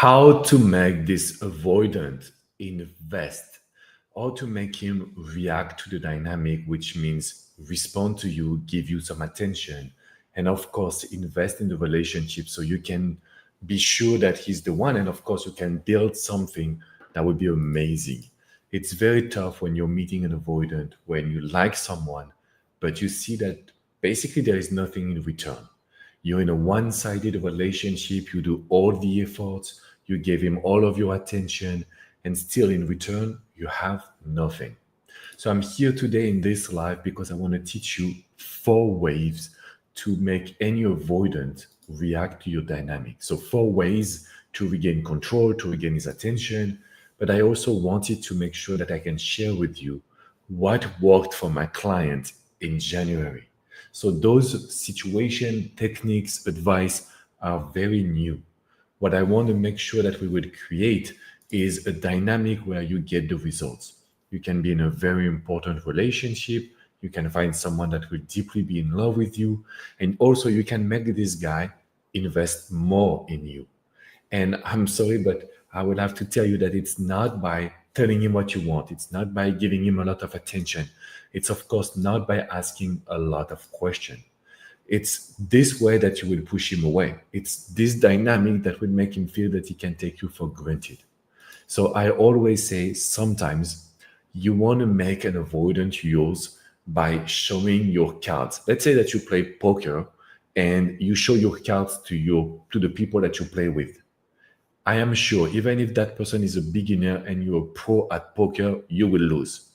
how to make this avoidant invest, how to make him react to the dynamic, which means respond to you, give you some attention, and of course, invest in the relationship so you can be sure that he's the one. And of course, you can build something that would be amazing. It's very tough when you're meeting an avoidant, when you like someone, but you see that basically there is nothing in return. You're in a one sided relationship, you do all the efforts, you give him all of your attention, and still in return, you have nothing. So I'm here today in this live because I want to teach you 4 ways to make any avoidant react to your dynamic. So 4 ways to regain control, to regain his attention. But I also wanted to make sure that I can share with you what worked for my client in January. So those situation, techniques, advice are very new. What I want to make sure that we would create is a dynamic where you get the results. You can be in a very important relationship. You can find someone that will deeply be in love with you. And also you can make this guy invest more in you. And I'm sorry, but I will have to tell you that it's not by telling him what you want. It's not by giving him a lot of attention. It's of course not by asking a lot of questions. It's this way that you will push him away. It's this dynamic that will make him feel that he can take you for granted. So I always say sometimes you want to make an avoidant yours by showing your cards. Let's say that you play poker and you show your cards to the people that you play with. I am sure even if that person is a beginner and you're a pro at poker, you will lose.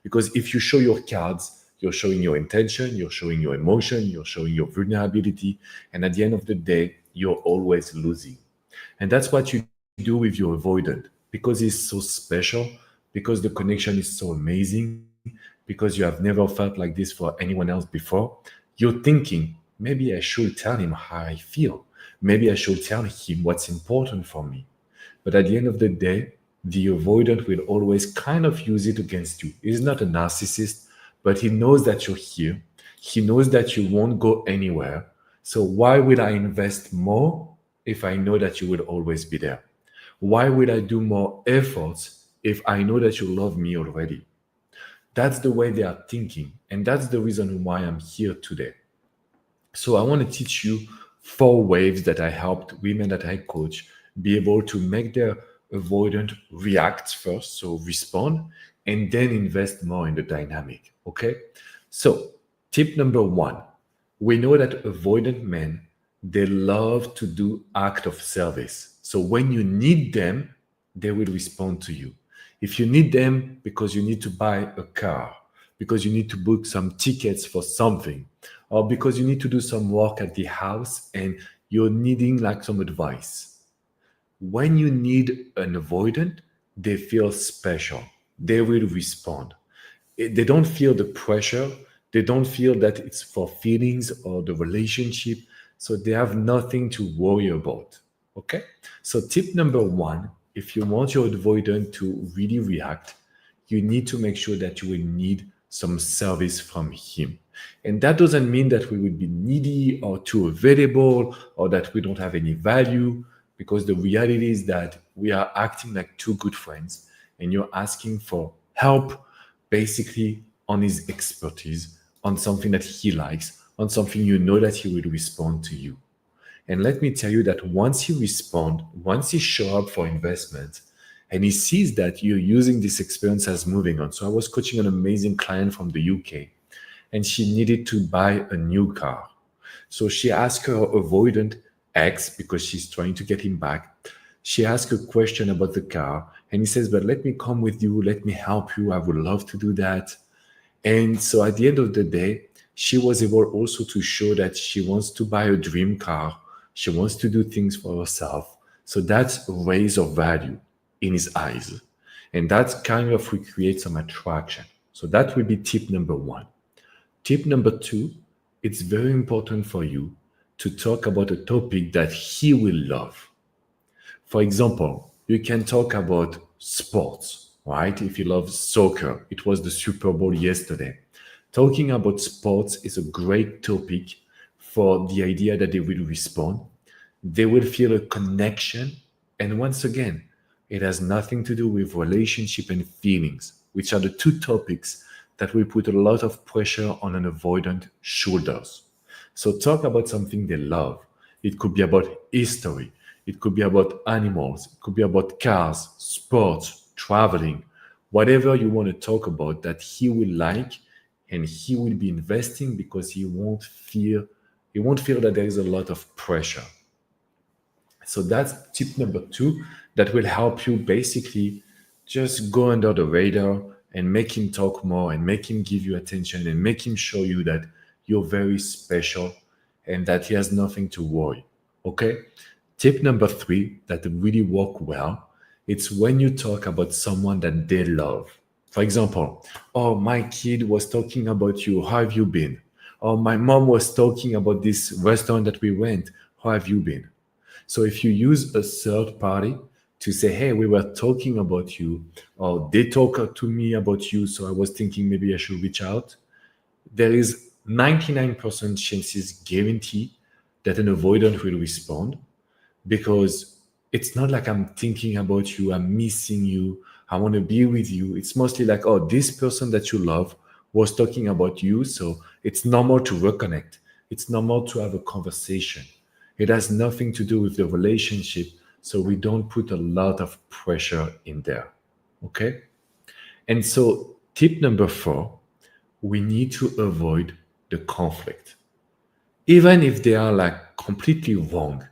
Because if you show your cards, you're showing your intention, you're showing your emotion, you're showing your vulnerability. And at the end of the day, you're always losing. And that's what you do with your avoidant because he's so special, because the connection is so amazing, because you have never felt like this for anyone else before. You're thinking, maybe I should tell him how I feel. Maybe I should tell him what's important for me. But at the end of the day, the avoidant will always kind of use it against you. He's not a narcissist, but he knows that you're here. He knows that you won't go anywhere. So why would I invest more if I know that you will always be there? Why would I do more efforts if I know that you love me already? That's the way they are thinking. And that's the reason why I'm here today. So I want to teach you 4 ways that I helped women that I coach be able to make their avoidant react first, so respond, and then invest more in the dynamic. Okay? So, tip number 1, we know that avoidant men, they love to do act of service. So when you need them, they will respond to you. If you need them because you need to buy a car, because you need to book some tickets for something, or because you need to do some work at the house and you're needing like some advice. When you need an avoidant, they feel special. They will respond. They don't feel the pressure. They don't feel that it's for feelings or the relationship. So they have nothing to worry about. Okay? So tip number 1, if you want your avoidant to really react, you need to make sure that you will need some service from him. And that doesn't mean that we will be needy or too available or that we don't have any value, because the reality is that we are acting like 2 good friends and you're asking for help basically on his expertise, on something that he likes, on something you know that he will respond to you. And let me tell you that once he responds, once he show up for investment, and he sees that you're using this experience as moving on. So I was coaching an amazing client from the UK, and she needed to buy a new car. So she asked her avoidant ex, because she's trying to get him back. She asked a question about the car, and he says, but let me come with you, let me help you, I would love to do that. And so at the end of the day, she was able also to show that she wants to buy a dream car. She wants to do things for herself. So that's a raise of value in his eyes. And that's kind of we create some attraction. So that will be tip number 1. Tip number 2, it's very important for you to talk about a topic that he will love. For example, you can talk about sports, right? If you love soccer, it was the Super Bowl yesterday. Talking about sports is a great topic for the idea that they will respond. They will feel a connection And once again, it has nothing to do with relationship and feelings, which are the two topics that will put a lot of pressure on an avoidant shoulders. So talk about something they love. It could be about history. It could be about animals. It could be about cars, sports, traveling, whatever you want to talk about that he will like and he will be investing because he won't feel that there is a lot of pressure. So that's tip number two that will help you basically just go under the radar and make him talk more and make him give you attention and make him show you that you're very special and that he has nothing to worry. Okay? Tip number three that really work well, it's when you talk about someone that they love. For example, oh, my kid was talking about you. How have you been? Or my mom was talking about this restaurant that we went. How have you been? So if you use a third party to say, hey, we were talking about you, or they talk to me about you, so I was thinking maybe I should reach out, there is 99% chances guarantee that an avoidant will respond because it's not like I'm thinking about you, I'm missing you, I want to be with you. It's mostly like, oh, this person that you love was talking about you, so it's normal to reconnect. It's normal to have a conversation. It has nothing to do with the relationship, so we don't put a lot of pressure in there. Okay? And so, tip number four, we need to avoid the conflict, even if they are like completely wrong.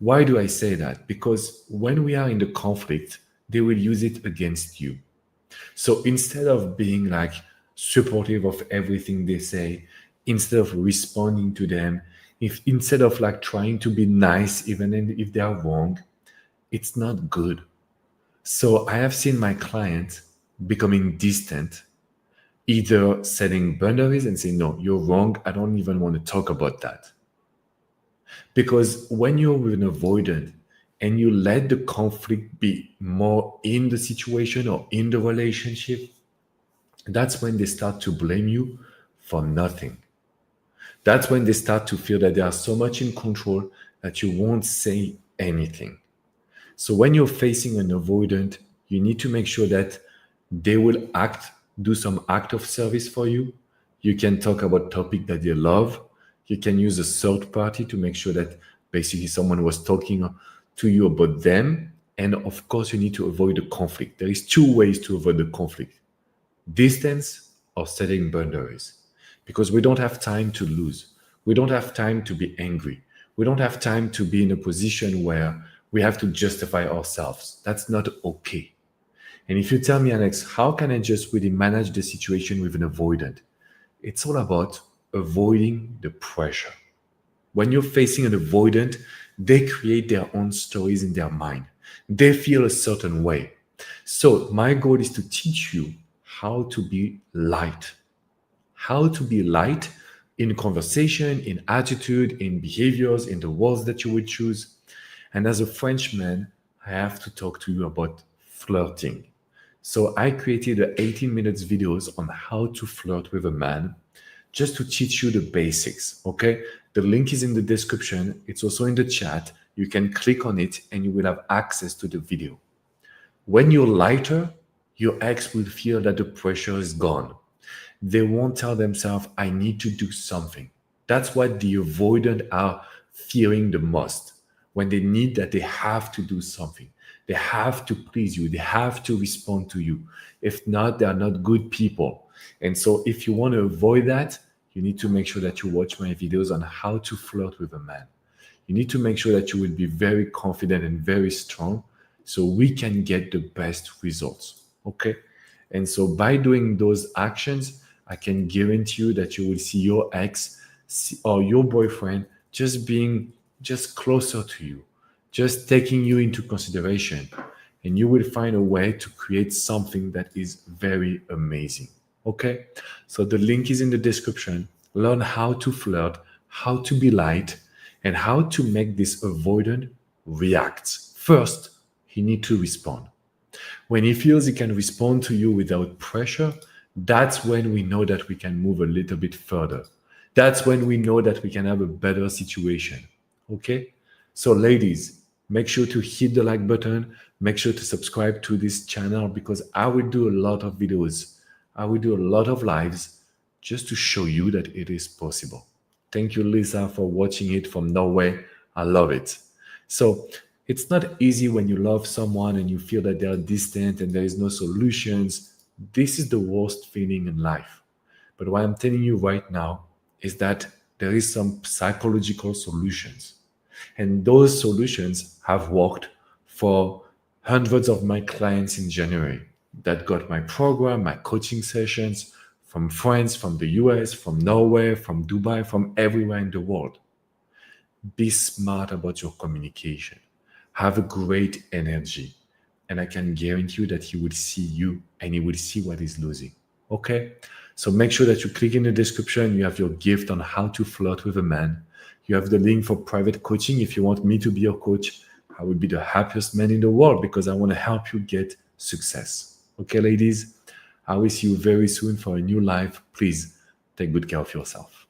Why do I say that? Because when we are in the conflict, they will use it against you. So instead of being like supportive of everything they say, instead of responding to them, if instead of like trying to be nice, even if they are wrong, it's not good. So I have seen my clients becoming distant, either setting boundaries and saying, no, you're wrong. I don't even want to talk about that. Because when you're with an avoidant and you let the conflict be more in the situation or in the relationship, that's when they start to blame you for nothing. That's when they start to feel that they are so much in control that you won't say anything. So when you're facing an avoidant, you need to make sure that they will do some act of service for you. You can talk about topic that they love. You can use a third party to make sure that basically someone was talking to you about them. And of course, you need to avoid the conflict. There is two ways to avoid the conflict: distance or setting boundaries. Because we don't have time to lose. We don't have time to be angry. We don't have time to be in a position where we have to justify ourselves. That's not okay. And if you tell me, Alex, how can I just really manage the situation with an avoidant? It's all about avoiding the pressure. When you're facing an avoidant, they create their own stories in their mind. They feel a certain way. So my goal is to teach you how to be light. How to be light in conversation, in attitude, in behaviors, in the words that you would choose. And as a Frenchman, I have to talk to you about flirting. So I created a 18 minutes videos on how to flirt with a man, just to teach you the basics. Okay. The link is in the description. It's also in the chat. You can click on it and you will have access to the video. When you're lighter, your ex will feel that the pressure is gone. They won't tell themselves, I need to do something. That's what the avoidant are fearing the most. When they need that, they have to do something. They have to please you. They have to respond to you. If not, they are not good people. And so if you want to avoid that, you need to make sure that you watch my videos on how to flirt with a man. You need to make sure that you will be very confident and very strong so we can get the best results. Okay? And so by doing those actions, I can guarantee you that you will see your ex or your boyfriend just being just closer to you, just taking you into consideration. And you will find a way to create something that is very amazing. Okay? So the link is in the description. Learn how to flirt, how to be light, and how to make this avoidant react. First, he needs to respond. When he feels he can respond to you without pressure, that's when we know that we can move a little bit further. That's when we know that we can have a better situation. Okay? So, ladies, Make sure to hit the like button. Make sure to subscribe to this channel because I will do a lot of videos. I will do a lot of lives just to show you that it is possible. Thank you, Lisa, for watching it from Norway. I love it. So it's not easy when you love someone and you feel that they are distant and there is no solutions. This is the worst feeling in life. But what I'm telling you right now is that there is some psychological solutions. And those solutions have worked for hundreds of my clients in January that got my program, my coaching sessions from friends from the US, from Norway, from Dubai, from everywhere in the world. Be smart about your communication. Have a great energy. And I can guarantee you that he will see you and he will see what he's losing. Okay? So make sure that you click in the description. You have your gift on how to flirt with a man. You have the link for private coaching. If you want me to be your coach, I will be the happiest man in the world because I want to help you get success. Okay, ladies? I will see you very soon for a new life. Please take good care of yourself.